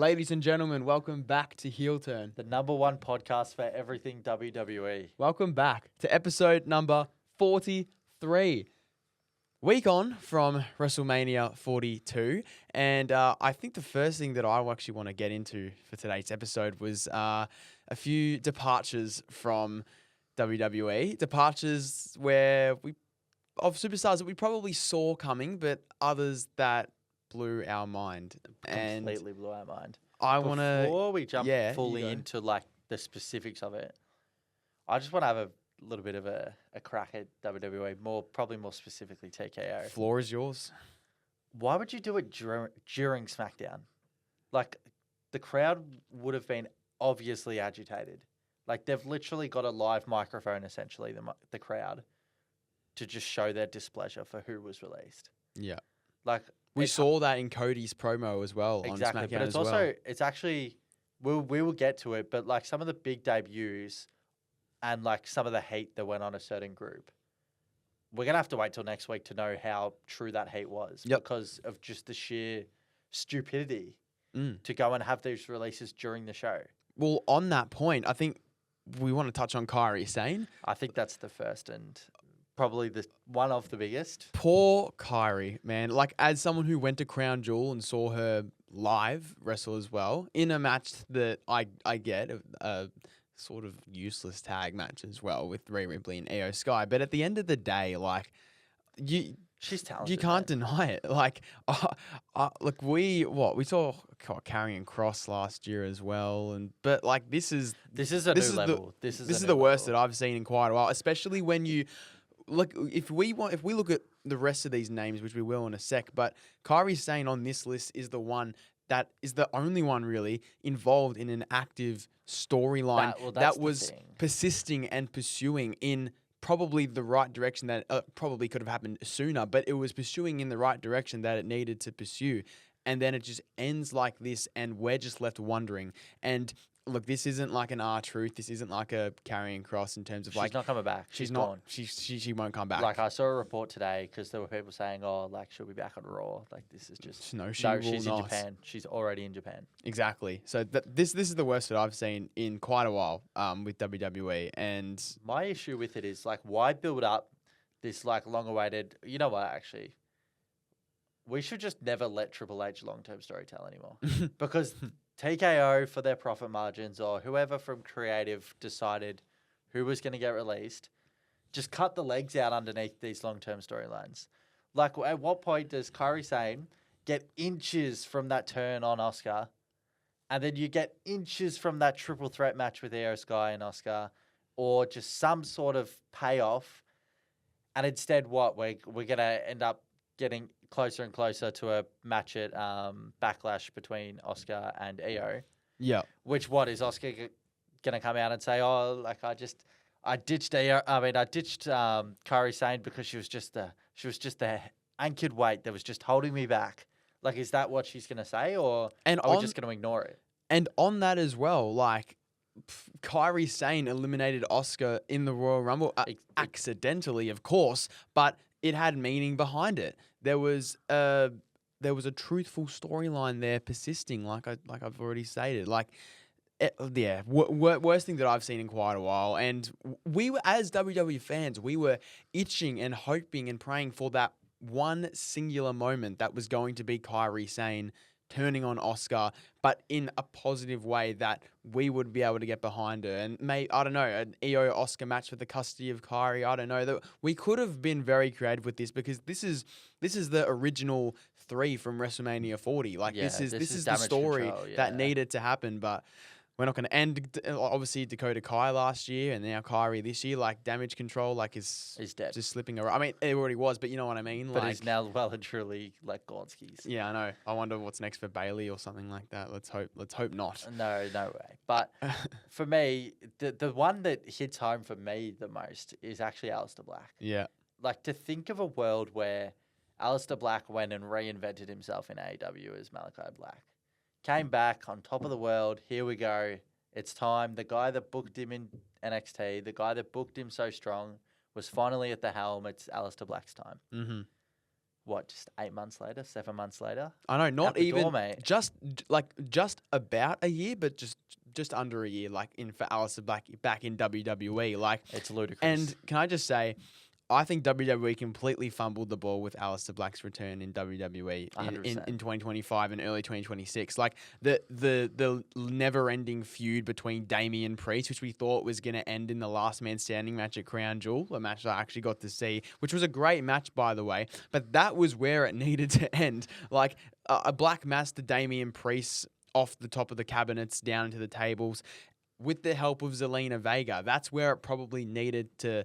Ladies and gentlemen, welcome back to Heel Turn. The number one podcast for everything WWE. Welcome back to episode number 43. Week on from WrestleMania 42. And I think the first thing that I actually want to get into for today's episode was a few departures from WWE. Departures of superstars that we probably saw coming, but others that blew our mind. Completely blew our mind. Before we jump fully into like the specifics of it, I just want to have a little bit of a crack at WWE, probably more specifically TKO. Floor is yours. Why would you do it during SmackDown? Like, the crowd would have been obviously agitated. Like, they've literally got a live microphone, essentially, the crowd, to just show their displeasure for who was released. Yeah. Like, we saw that in Cody's promo as well. Exactly, on SmackDown but it's also it's actually we will get to it, but like some of the big debuts and like some of the hate that went on a certain group, we're gonna have to wait till next week to know how true that hate was because of just the sheer stupidity to go and have these releases during the show. Well, on that point, I think we want to touch on Kairi Sane. I think that's the first and probably one of the biggest. Poor Kairi, man. Like, as someone who went to Crown Jewel and saw her live wrestle as well, in a match that I get, a sort of useless tag match as well with Rhea Ripley and Io Sky. But at the end of the day, like, she's talented. You can't deny it. Like, look, we saw Karrion Kross last year as well, but like this is a new level. This is the worst that I've seen in quite a while, especially when you. Look, if we look at the rest of these names, which we will in a sec, but Kairi Sane on this list is the one that is the only one really involved in an active storyline that was persisting and pursuing in probably the right direction that probably could have happened sooner, but it was pursuing in the right direction that it needed to pursue. And then it just ends like this, and we're just left wondering. And look, this isn't like an R-Truth. This isn't like a Karrion Kross in terms of she's not coming back. She's not. Gone. She won't come back. Like, I saw a report today because there were people saying, "Oh, like she'll be back on Raw." Like, this is just she's in Japan. She's already in Japan. Exactly. So this is the worst that I've seen in quite a while with WWE. And my issue with it is like, why build up this like long-awaited? You know what? Actually, we should just never let Triple H long-term story tell anymore because TKO, for their profit margins, or whoever from creative decided who was going to get released, just cut the legs out underneath these long-term storylines. Like, at what point does Kairi Sane get inches from that turn on Asuka, and then you get inches from that triple threat match with Io Sky and Asuka, or just some sort of payoff, and instead what? We're going to end up getting closer and closer to a match at Backlash between Asuka and Io. Yeah. Which what is Asuka going to come out and say? Oh, like I ditched Io. I mean, I ditched Kairi Sane because she was just the anchored weight that was just holding me back. Like, is that what she's going to say, or are we just going to ignore it? And on that as well, like, Kairi Sane eliminated Asuka in the Royal Rumble accidentally, of course, but it had meaning behind it. There was a truthful storyline there persisting, like I've already stated. Like, worst thing that I've seen in quite a while. And we were, as WWE fans, we were itching and hoping and praying for that one singular moment that was going to be Kairi Sane turning on Asuka, but in a positive way that we would be able to get behind her. And I don't know, an Io Asuka match for the custody of Kairi. I don't know, that we could have been very creative with this, because this is the original 3 from WrestleMania 40. Like, this is the story that needed to happen, but we're not going to end. Obviously, Dakota Kai last year, and now Kairi this year. Like, Damage Control, like, is dead. Just slipping around. I mean, it already was, but you know what I mean. But he's now well and truly like God's keys. Yeah, I know. I wonder what's next for Bailey or something like that. Let's hope not. No way. But for me, the one that hits home for me the most is actually Aleister Black. Yeah. Like, to think of a world where Aleister Black went and reinvented himself in AEW as Malachi Black. Came back on top of the world. Here we go. It's time. The guy that booked him in NXT, the guy that booked him so strong, was finally at the helm. It's Aleister Black's time. Mm-hmm. what, just 8 months later, 7 months later? I know, not Out the door, even mate. just about a year, but just under a year, like for Aleister Black back in WWE. Like, It's ludicrous. and can I just say, I think WWE completely fumbled the ball with Aleister Black's return in WWE in 2025 and early 2026. Like the never-ending feud between Damian Priest, which we thought was going to end in the last man standing match at Crown Jewel, a match that I actually got to see, which was a great match, by the way. But that was where it needed to end. Like a Black Mass to Damian Priest off the top of the cabinets down into the tables with the help of Zelina Vega. That's where it probably needed to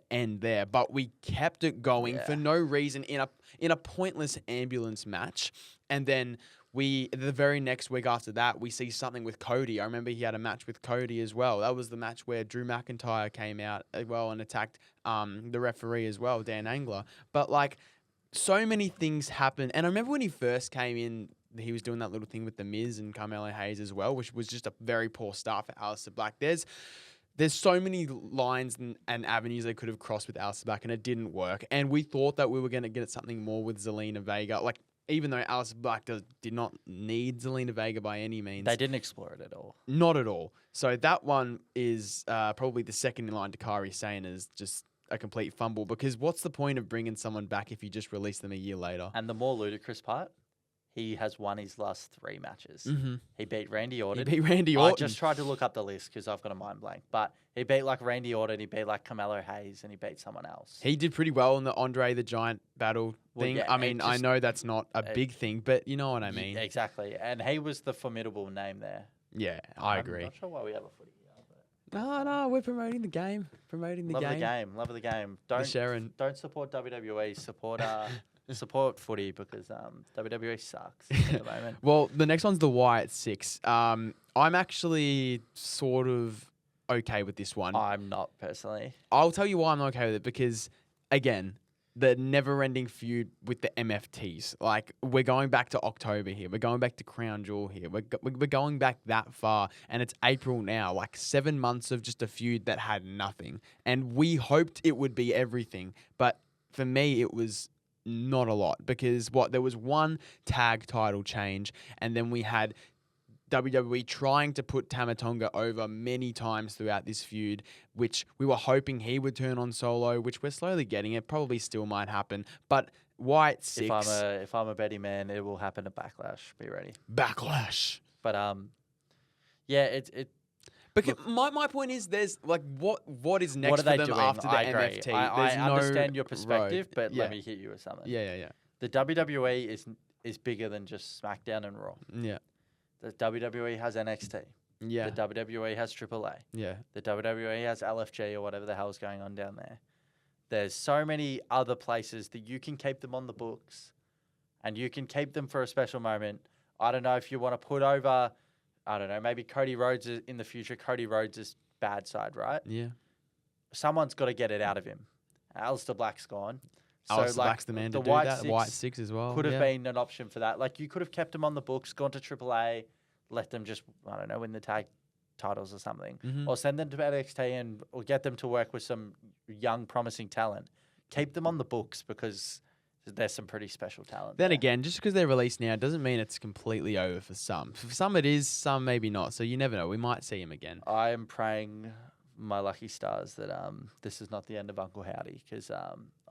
end there, but we kept it going for no reason in a pointless ambulance match, and then the very next week after that we see something with Cody. I remember he had a match with Cody as well. That was the match where Drew McIntyre came out as well and attacked the referee as well, Dan Angler. But like, so many things happened, and I remember when he first came in, he was doing that little thing with the Miz and Carmelo Hayes as well, which was just a very poor start for Aleister Black. There's so many lines and avenues they could have crossed with Aleister Black, and it didn't work. And we thought that we were going to get something more with Zelina Vega. Like, even though Aleister Black did not need Zelina Vega by any means. They didn't explore it at all. Not at all. So that one is probably the second in line to Kairi Sane as just a complete fumble, because what's the point of bringing someone back if you just release them a year later? And the more ludicrous part, he has won his last 3 matches. Mm-hmm. He beat Randy Orton. I just tried to look up the list because I've got a mind blank. But he beat like Randy Orton, he beat like Carmelo Hayes, and he beat someone else. He did pretty well in the Andre the Giant battle thing. Yeah, I mean, I know that's not a big thing, but you know what I mean. Yeah, exactly. And he was the formidable name there. Yeah, I agree. I'm not sure why we have a footy here. No, we're promoting the game. Love of the game. Don't support WWE. Support footy, because WWE sucks at the moment. Well, the next one's the Wyatt Six. I'm actually sort of okay with this one. I'm not personally. I'll tell you why I'm not okay with it, because, again, the never-ending feud with the MFTs. Like, we're going back to October here. We're going back to Crown Jewel here. We're going back that far, and it's April now. Like, 7 months of just a feud that had nothing. And we hoped it would be everything, but for me, it was not a lot, because there was one tag title change, and then we had WWE trying to put Tama Tonga over many times throughout this feud, which we were hoping he would turn on Solo, which we're slowly getting. It probably still might happen, but Wyatt Six. If I'm a betting man, it will happen at Backlash. Be ready. Backlash. But yeah, it. Because my point is, there's like what is next What are for they them doing? after the I agree. MFT? I There's no understand your perspective, road. but Yeah. let me hit you with something. Yeah. The WWE is bigger than just SmackDown and Raw. Yeah. The WWE has NXT. Yeah. The WWE has AAA. Yeah. The WWE has LFG or whatever the hell's going on down there. There's so many other places that you can keep them on the books, and you can keep them for a special moment. I don't know if you want to put over, I don't know, maybe Cody Rhodes in the future. Cody Rhodes is bad side, right? Yeah. Someone's got to get it out of him. Aleister Black's gone. Aleister Black's the man to do that. Wyatt Six as well. Could have been an option for that. Like, you could have kept them on the books, gone to AAA, let them just, I don't know, win the tag titles or something. Mm-hmm. Or send them to NXT or get them to work with some young, promising talent. Keep them on the books, because there's some pretty special talent Then there. again, just because they're released now doesn't mean it's completely over for some. For some it is, some maybe not. So you never know. We might see him again. I am praying my lucky stars that this is not the end of Uncle Howdy, because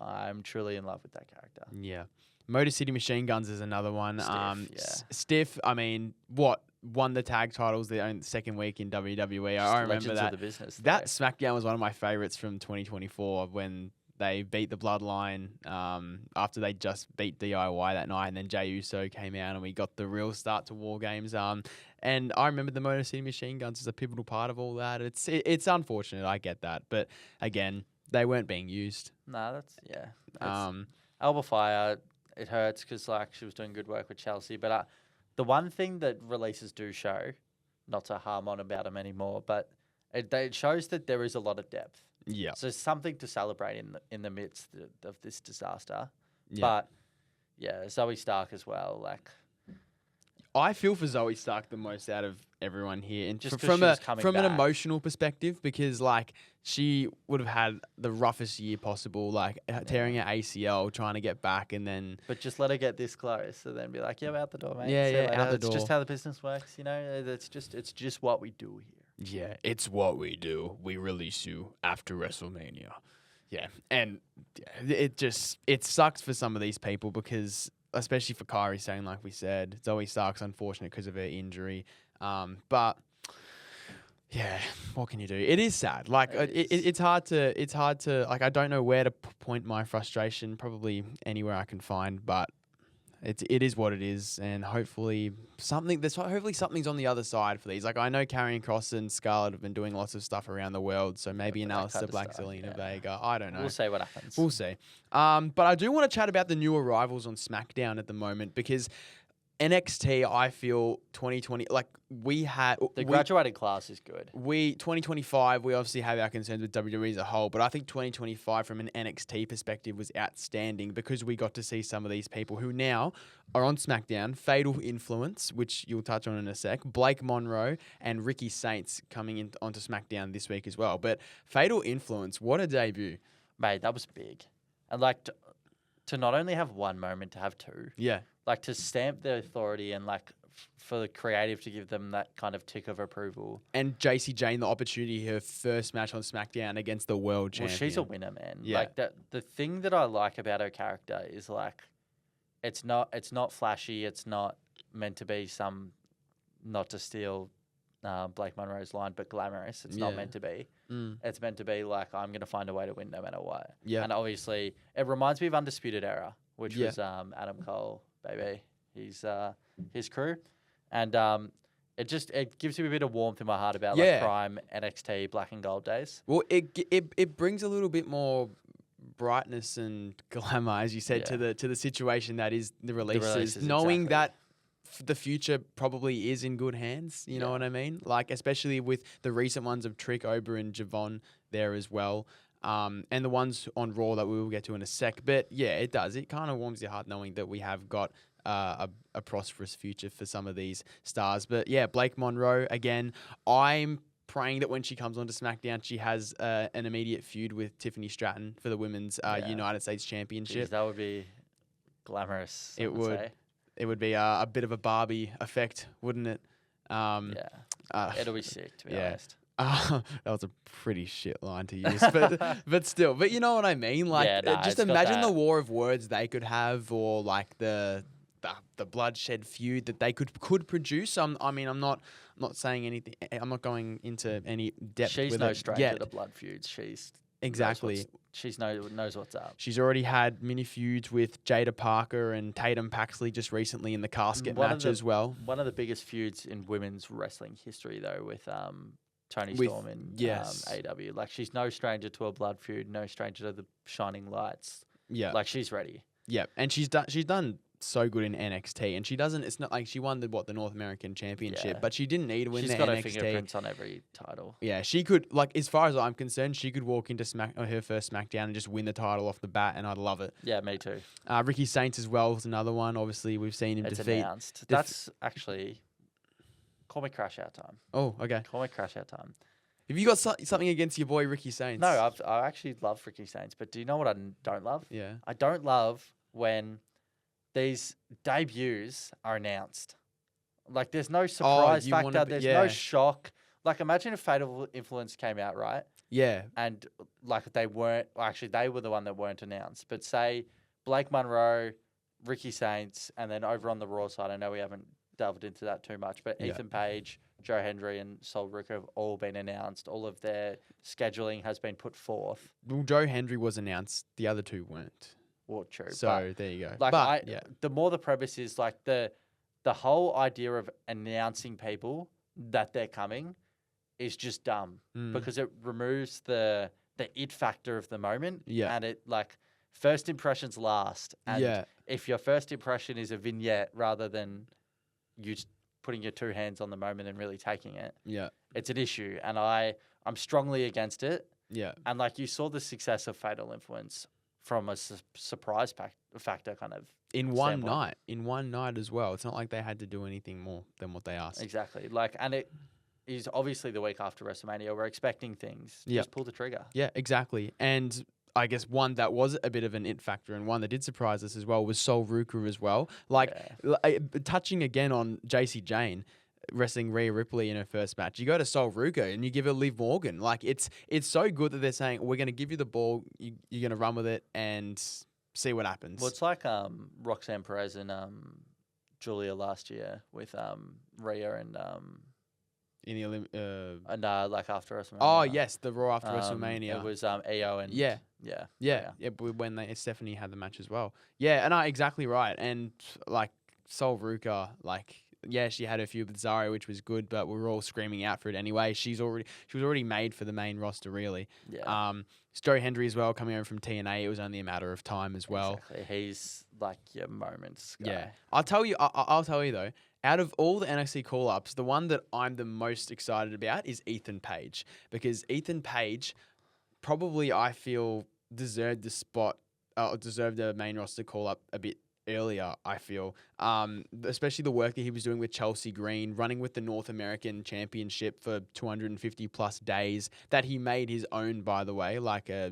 I'm truly in love with that character. Yeah. Motor City Machine Guns is another one. Stiff, Stiff, I mean, won the tag titles the second week in WWE. I remember legends that. of the business, that SmackDown was one of my favorites from 2024 when they beat the Bloodline after they just beat DIY that night, and then Jey Uso came out and we got the real start to War Games. And I remember the Motor City Machine Guns as a pivotal part of all that. It's unfortunate, I get that, but again, they weren't being used. No, Alba Fire. It hurts because like she was doing good work with Chelsea, but the one thing that releases do show, not to harm on about them anymore, but it shows that there is a lot of depth. Yeah. So something to celebrate in the midst of this disaster. Yeah. But yeah, Zoe Stark as well. Like, I feel for Zoe Stark the most out of everyone here, and Just 'cause from she was a coming from an back. emotional perspective, because like she would have had the roughest year possible, like tearing her ACL, trying to get back, and then But just let her get this close, and then be like, "Yeah, we're out the door, mate. Yeah, See you yeah, later." out the It's just door. how the business works, you know. It's just what we do here. yeah, it's what we do. We release you after WrestleMania. Yeah, and it sucks for some of these people because, especially for Kairi Sane, like we said, Zoe Stark's unfortunate because of her injury. But yeah, what can you do? It is sad. Like it's hard to like. I don't know where to point my frustration. Probably anywhere I can find, but it is what it is, and hopefully something's on the other side for these. Like I know Karrion Kross and Scarlett have been doing lots of stuff around the world, so maybe an but that Alistair kind of Black, stuff, Zelina yeah. Vega. I don't know. We'll see what happens. We'll see. But I do want to chat about the new arrivals on SmackDown at the moment because NXT, I feel 2020, like The graduated class is good. 2025, we obviously have our concerns with WWE as a whole, but I think 2025 from an NXT perspective was outstanding because we got to see some of these people who now are on SmackDown. Fatal Influence, which you'll touch on in a sec, Blake Monroe and Ricky Saints coming in onto SmackDown this week as well. But Fatal Influence, what a debut. Mate, that was big. And like to not only have one moment, to have two. Yeah. Like to stamp the authority and like for the creative to give them that kind of tick of approval. And JC Jane, the opportunity, her first match on SmackDown against the world champion. Well, she's a winner, man. Yeah. Like the thing that I like about her character is like it's not flashy. It's not meant to be some, not to steal Blake Monroe's line, but glamorous. It's not meant to be. It's meant to be like, I'm going to find a way to win no matter what. Yeah. And obviously, it reminds me of Undisputed Era, which was Adam Cole, baby. His crew. And it gives me a bit of warmth in my heart about like prime NXT black and gold days. Well, it brings a little bit more brightness and glamour, as you said, to the situation that is the releases, knowing exactly. that the future probably is in good hands. You know what I mean? Like, especially with the recent ones of Trick, Ober, and Javon there as well. And the ones on Raw that we will get to in a sec. But yeah, it does. It kind of warms your heart knowing that we have got a prosperous future for some of these stars. But yeah, Blake Monroe, again, I'm praying that when she comes onto SmackDown, she has an immediate feud with Tiffany Stratton for the Women's United States Championship. Jeez, that would be glamorous. It would. Say. It would be a bit of a Barbie effect, wouldn't it? It'll be sick, to be honest. That was a pretty shit line to use, but still. But you know what I mean? Like, just imagine the war of words they could have, or like the bloodshed feud that they could produce. I'm not saying anything. I'm not going into any depth. She's no stranger to blood feuds. Exactly. She knows what's up. She's already had mini feuds with Jada Parker and Tatum Paxley just recently in the casket match as well. One of the biggest feuds in women's wrestling history, though, with Toni Storm and AW. Like, she's no stranger to a blood feud, no stranger to the shining lights. Yeah. Like, she's ready. Yeah, and she's done so good in NXT, and she doesn't. It's not like she won the North American Championship, but she didn't need to win the NXT. She's got her fingerprints on every title. Yeah, she could, like, as far as I'm concerned, she could walk into her first SmackDown and just win the title off the bat, and I'd love it. Yeah, me too. Ricky Saints as well is another one. Obviously, we've seen him defeat. Announced. That's actually, call me crash out time. Oh, okay. Call me crash out time. Have you got something against your boy Ricky Saints? No, I actually love Ricky Saints, but do you know what I don't love? Yeah. I don't love when these debuts are announced. Like, there's no surprise factor. There's no shock. Like, imagine if Fatal Influence came out, right? Yeah. And, like, they weren't... Well, actually, they were the one that weren't announced. But say Blake Monroe, Ricky Saints, and then over on the Raw side, I know we haven't delved into that too much, but Ethan Page, Joe Hendry, and Sol Ruka have all been announced. All of their scheduling has been put forth. Well, Joe Hendry was announced. The other two weren't. Well, true. So there you go. Like, the more the premise is, like, the whole idea of announcing people that they're coming is just dumb because it removes the it factor of the moment. Yeah. And it, like, first impressions last. And if your first impression is a vignette rather than you putting your two hands on the moment and really taking it, it's an issue. And I'm strongly against it. Yeah. And, like, you saw the success of Fatal Influence from a surprise factor kind of in one standpoint. night as well. It's not like they had to do anything more than what they asked. Exactly. Like, and it is obviously the week after WrestleMania. We're expecting things. Yep. Just pull the trigger. Yeah, exactly. And I guess one that was a bit of an it factor and one that did surprise us as well was Sol Ruka as well. Like, touching again on JC Jane wrestling Rhea Ripley in her first match, you go to Sol Ruka and you give her Liv Morgan. Like, it's so good that they're saying, we're going to give you the ball, you're going to run with it and see what happens. Well, it's like Roxanne Perez and Julia last year with Rhea and in the like after WrestleMania. Oh yes, the Raw after WrestleMania. It was Io and yeah. When Stephanie had the match as well. Yeah, and exactly right. And like Sol Ruka, like she had a few with Zara, which was good, but we were all screaming out for it anyway. She was already made for the main roster, really. Yeah. Joe Hendry as well, coming over from TNA. It was only a matter of time as well. Exactly. He's like your moments guy. Yeah, I'll tell you though. Out of all the NXT call-ups, the one that I'm the most excited about is Ethan Page, because Ethan Page probably, I feel, deserved the spot, deserved the main roster call-up a bit earlier, I feel. Especially the work that he was doing with Chelsea Green, running with the North American Championship for 250 plus days, that he made his own, by the way, like a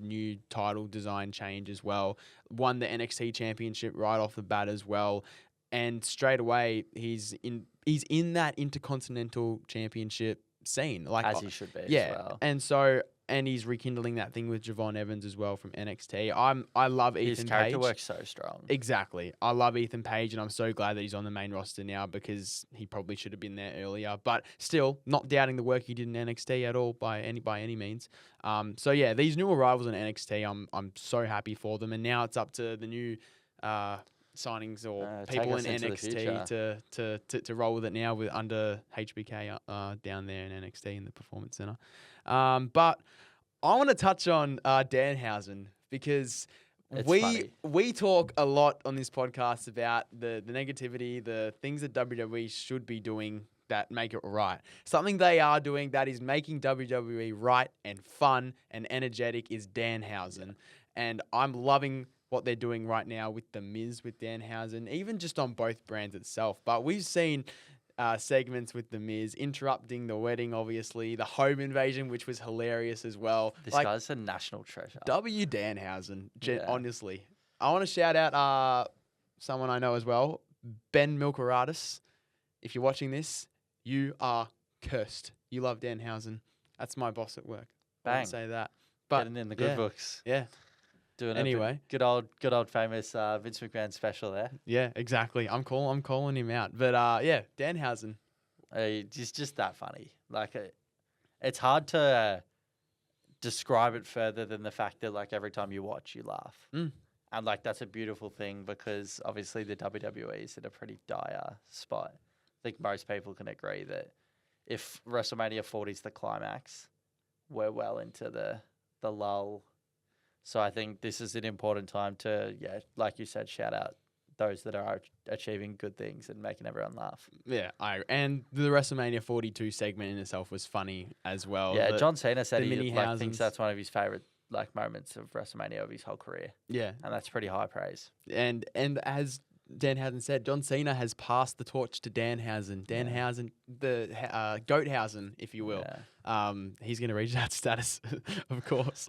new title design change as well. Won the NXT Championship right off the bat as well. And straight away, he's in that Intercontinental Championship scene, like as he should be. Yeah, as well. And he's rekindling that thing with Javon Evans as well from NXT. I love Ethan Page. His character works so strong. Exactly, I love Ethan Page, and I'm so glad that he's on the main roster now, because he probably should have been there earlier. But still, not doubting the work he did in NXT at all by any means. So yeah, these new arrivals in NXT, I'm so happy for them, and now it's up to the new signings or people in NXT to roll with it now with under HBK down there in NXT in the Performance Center. But I want to touch on Danhausen, because we talk a lot on this podcast about the negativity, the things that WWE should be doing that make it right. Something they are doing that is making WWE right and fun and energetic is Danhausen. And I'm loving what they're doing right now with The Miz, with Danhausen, even just on both brands itself. But we've seen segments with The Miz interrupting the wedding, obviously, the home invasion, which was hilarious as well. This guy's a national treasure. Danhausen, honestly. I want to shout out someone I know as well, Ben Milkeratis. If you're watching this, you are cursed. You love Danhausen. That's my boss at work. Bang. I would say that. But getting in the good books. Yeah. Doing anyway, good old famous Vince McMahon special there. Yeah, exactly. I'm calling him out. But Danhausen. He's just that funny. Like it's hard to describe it further than the fact that like every time you watch, you laugh. And like that's a beautiful thing, because obviously the WWE is in a pretty dire spot. I think most people can agree that if WrestleMania 40 is the climax, we're well into the lull. So I think this is an important time to, like you said, shout out those that are achieving good things and making everyone laugh. Yeah, and the WrestleMania 42 segment in itself was funny as well. Yeah, John Cena said he thinks that's one of his favorite moments of WrestleMania of his whole career. Yeah, and that's pretty high praise. And as Danhausen said, John Cena has passed the torch to Danhausen. Danhausen, the Goathausen, if you will. Yeah. He's going to reach that status, of course.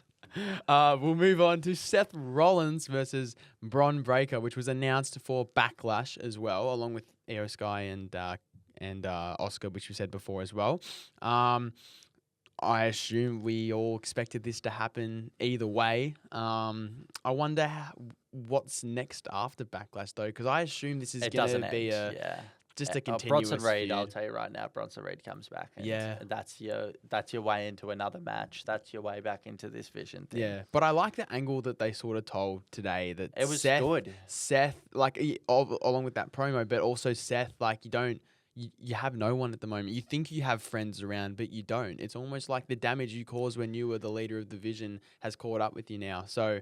We'll move on to Seth Rollins versus Bron Breakker, which was announced for Backlash as well, along with Io Sky and Oscar, which we said before as well. I assume we all expected this to happen either way. I wonder what's next after Backlash, though, because I assume this is going to be just a continuous Bronson Reed, feud. I'll tell you right now, Bronson Reed comes back. And that's your way into another match. That's your way back into this vision thing. Yeah, but I like the angle that they sort of told today that it was good. Seth, like along with that promo, but also Seth, like you have no one at the moment. You think you have friends around, but you don't. It's almost like the damage you caused when you were the leader of the Vision has caught up with you now. So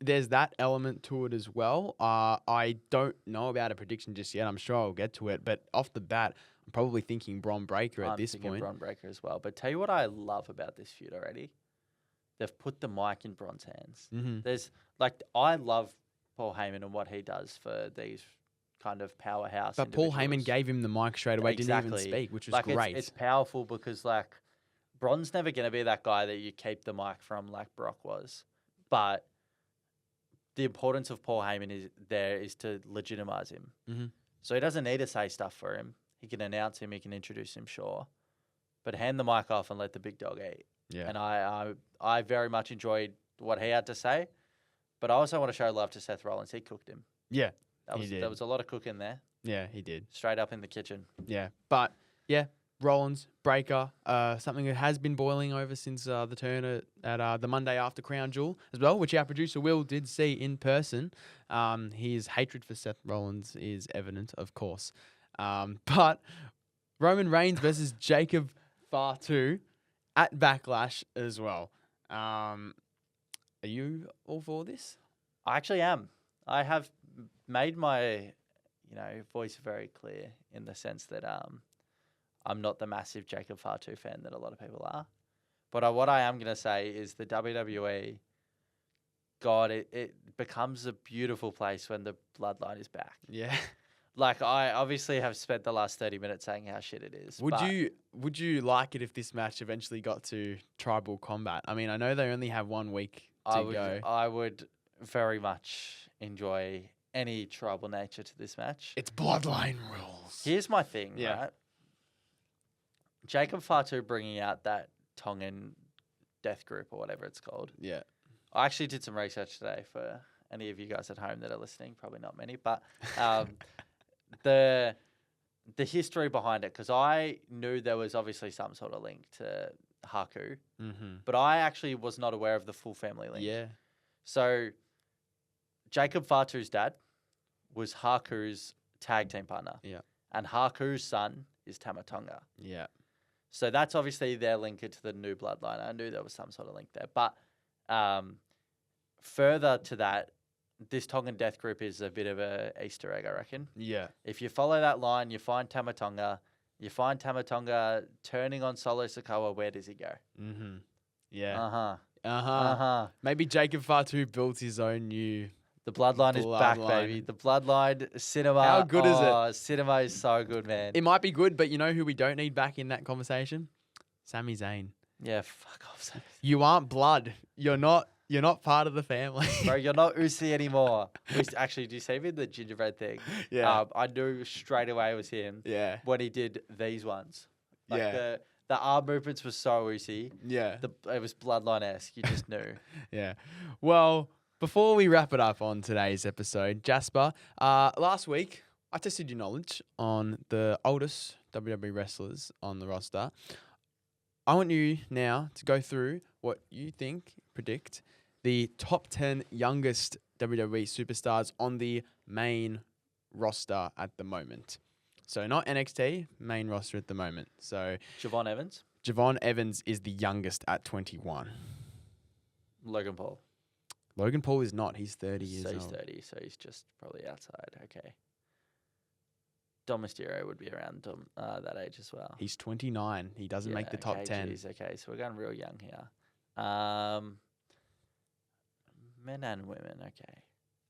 there's that element to it as well. I don't know about a prediction just yet. I'm sure I'll get to it. But off the bat, I'm probably thinking Bron Breakker at this point. Bron Breakker as well. But tell you what I love about this feud already. they've put the mic in Braun's hands. Mm-hmm. There's I love Paul Heyman and what he does for these kind of powerhouse. But Paul Heyman individuals. gave him the mic straight away, didn't even Exactly. speak, which was Like great. it's powerful because Braun's never going to be that guy that you keep the mic from like Brock was. But the importance of Paul Heyman is to legitimize him. Mm-hmm. So he doesn't need to say stuff for him. He can announce him. He can introduce him, sure. But hand the mic off and let the big dog eat. Yeah. And I very much enjoyed what he had to say. But I also want to show love to Seth Rollins. He cooked him. Yeah. There was a lot of cooking there. Yeah, he did. Straight up in the kitchen. Yeah. But, yeah, Rollins, Breaker, something that has been boiling over since the turn at the Monday after Crown Jewel as well, which our producer Will did see in person. His hatred for Seth Rollins is evident, of course. But Roman Reigns versus Jacob Fatu at Backlash as well. Are you all for this? I actually am. I have made my, voice very clear in the sense that I'm not the massive Jacob Fatu fan that a lot of people are. But what I am going to say is the WWE, God, it becomes a beautiful place when the bloodline is back. Yeah. I obviously have spent the last 30 minutes saying how shit it is. Would you like it if this match eventually got to tribal combat? I mean, I know they only have 1 week to go. I would very much enjoy any tribal nature to this match. It's bloodline rules. Here's my thing, Yeah. right? Jacob Fatu bringing out that Tongan death group or whatever it's called. Yeah. I actually did some research today for any of you guys at home that are listening. Probably not many, but the history behind it, because I knew there was obviously some sort of link to Haku, but I actually was not aware of the full family link. Yeah. So Jacob Fatu's dad was Haku's tag team partner. Yeah. And Haku's son is Tamatonga. Yeah. So that's obviously their link into the new bloodline. I knew there was some sort of link there. But further to that, this Tongan death group is a bit of a Easter egg, I reckon. Yeah. If you follow that line, you find Tamatonga. You find Tamatonga turning on Solo Sikoa. Where does he go? Mm-hmm. Yeah. Uh-huh. Uh-huh. Uh-huh. Maybe Jacob Fatu built his own new... The bloodline is back, Bloodline. baby. The bloodline cinema. How good is it? Cinema is so good, man. It might be good, but you know who we don't need back in that conversation? Sami Zayn. Yeah, fuck off, Sami. You aren't blood. You're not part of the family. Bro, you're not Uzi anymore. Actually, do you see me in the gingerbread thing? Yeah. I knew straight away it was him Yeah. when he did these ones. Yeah. The arm movements were so Uzi. Yeah. It was bloodline-esque. You just knew. Yeah. Well, before we wrap it up on today's episode, Jasper, last week I tested your knowledge on the oldest WWE wrestlers on the roster. I want you now to go through what you predict the top 10 youngest WWE superstars on the main roster at the moment. So not NXT, main roster at the moment. So Javon Evans. Javon Evans is the youngest at 21. Logan Paul. Logan Paul is not. He's 30 years So he's old. 30, so he's just probably outside. Okay. Dom Mysterio would be around that age as well. He's 29. He doesn't make the top 10. Geez, okay, so we're going real young here. Men and women, okay.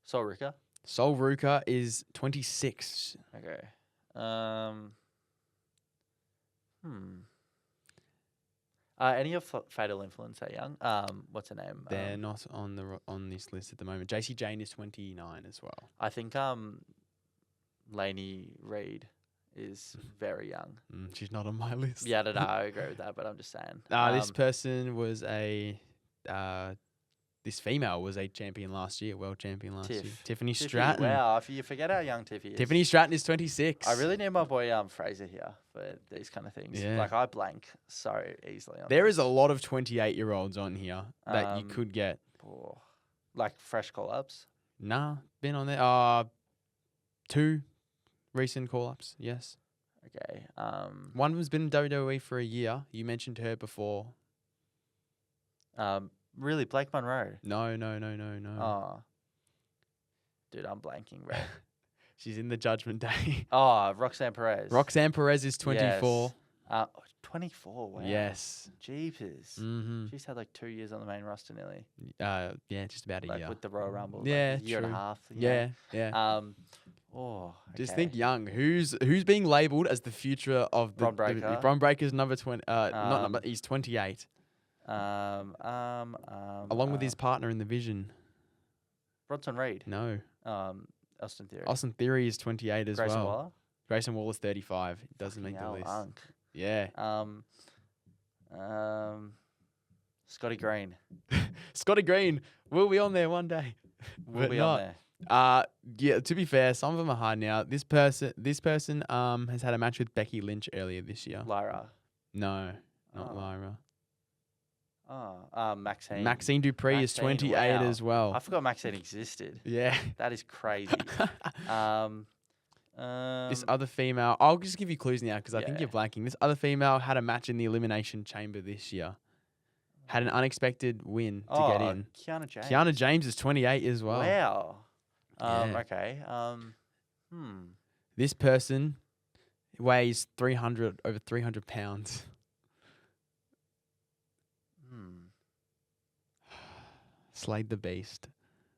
Sol Ruka. Sol Ruka is 26. Okay. Any of Fatal Influence are young? What's her name? They're not on this list at the moment. JC Jane is 29 as well. I think Lainey Reid is very young. She's not on my list. Yeah, I don't know. I agree with that, but I'm just saying. This person was this female was a champion last year, world champion last year. Tiffany Stratton. Wow, if you forget how young Tiffy is. Tiffany Stratton is 26. I really need my boy Fraser here for these kind of things. Yeah. Like I blank so easily on There this. is a lot of 28-year-olds on here that you could get. Like fresh call-ups. Nah, been on there. 2 recent call-ups, yes. Okay. One has been in WWE for a year. You mentioned her before. Really, Blake Monroe. No. Oh. Dude, I'm blanking, bro. She's in the Judgment Day. Oh, Roxanne Perez. Roxanne Perez is 24. 24. Wow. Yes. Jeepers. Mm-hmm. She's had like 2 years on the main roster nearly. Yeah, just about a Like year. with the Royal Rumble. Yeah, like a year and a true. half. you Yeah, know? yeah. Oh, Just okay. think young. Who's being labelled as the future of the Bron Breakker. Bron Breakker's number 20. Not number. Um, He's 28, along with his partner in the Vision. Bronson Reed. No, Austin Theory. Austin Theory is 28 as Grayson well. Waller. Grayson Waller's 35. He doesn't make the Fucking list. hell, Unk. Yeah. Scotty Green. Scotty Green will be on there one day. Will But be not. on there. Yeah. To be fair, some of them are hard now. This person has had a match with Becky Lynch earlier this year. Lyra. No, not Oh. Lyra. Maxine. Maxine Dupree is Maxine, 28 wow. as well. I forgot Maxine existed. Yeah. That is crazy. This other female, I'll just give you clues now because I think Yeah. you're blanking. This other female had a match in the Elimination Chamber this year. Had an unexpected win to get in. Kiana James. Kiana James is 28 as well. Wow. Yeah. Okay. This person weighs over 300 pounds. Slayed the beast.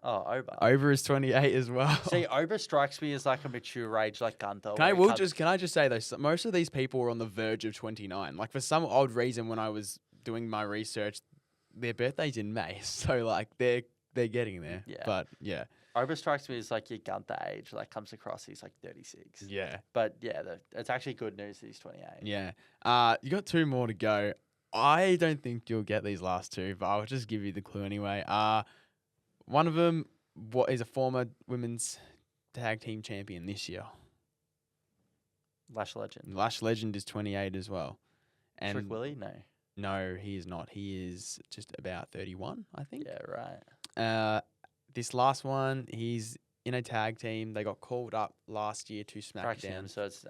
Oh, Oba. Over is 28 as well. See, Oba strikes me as like a mature age, like Gunther. Can I just say though, most of these people were on the verge of 29. Like for some odd reason, when I was doing my research, their birthday's in May, so like they're getting there. Yeah. But yeah. Oba strikes me as like your Gunther age. Like comes across, he's like 36. Yeah. But yeah, it's actually good news that he's 28. Yeah. You got 2 more to go. I don't think you'll get these last 2, but I'll just give you the clue anyway. One of them is a former women's tag team champion this year. Lash Legend. Lash Legend is 28 as well. And Trick Willie? No. No, he is not. He is just about 31, I think. Yeah, right. This last one, he's in a tag team. They got called up last year to SmackDown. Axiom, so it's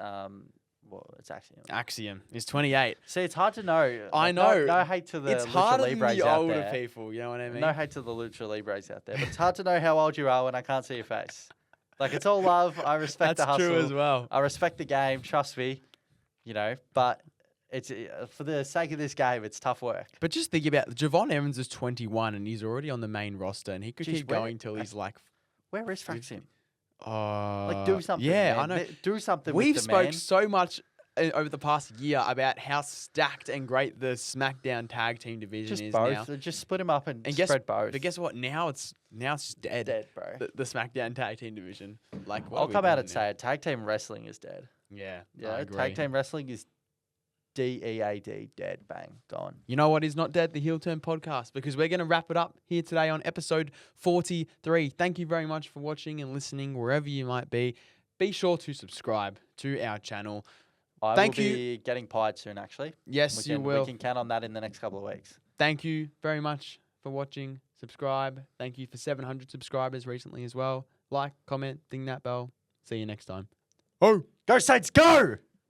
Axiom. Axiom is 28. See, it's hard to know. I Like, know. No hate to the It's Lucha harder than Libres the out older there. people, you know what I mean? No hate to the Lucha Libres out there, but it's hard to know how old you are when I can't see your face. Like, it's all love. I respect the That's hustle. true as well. I respect the game. Trust me. But it's for the sake of this game, it's tough work. But just think about Javon Evans is 21 and he's already on the main roster and he could Jeez, keep going till he's like... Where is Faxim? Like, Do something. Yeah, man. I know. Do something. We've with the spoke man. so much over the past year about how stacked and great the SmackDown tag team division Just is both. now. Just split them up and guess, spread both. But guess what? Now it's just dead. Dead, bro. The SmackDown tag team division. Like, what I'll are we come out doing and now? say it. Tag team wrestling is dead. Yeah, Yeah, I agree. tag team wrestling is DEAD, dead, bang, gone. You know what is not dead? The Heel Turn podcast, because we're going to wrap it up here today on episode 43. Thank you very much for watching and listening wherever you might be. Be sure to subscribe to our channel. I Thank will you. be getting pied soon, actually. Yes, you will. We can count on that in the next couple of weeks. Thank you very much for watching. Subscribe. Thank you for 700 subscribers recently as well. Like, comment, ding that bell. See you next time. Oh, Go Saints, go!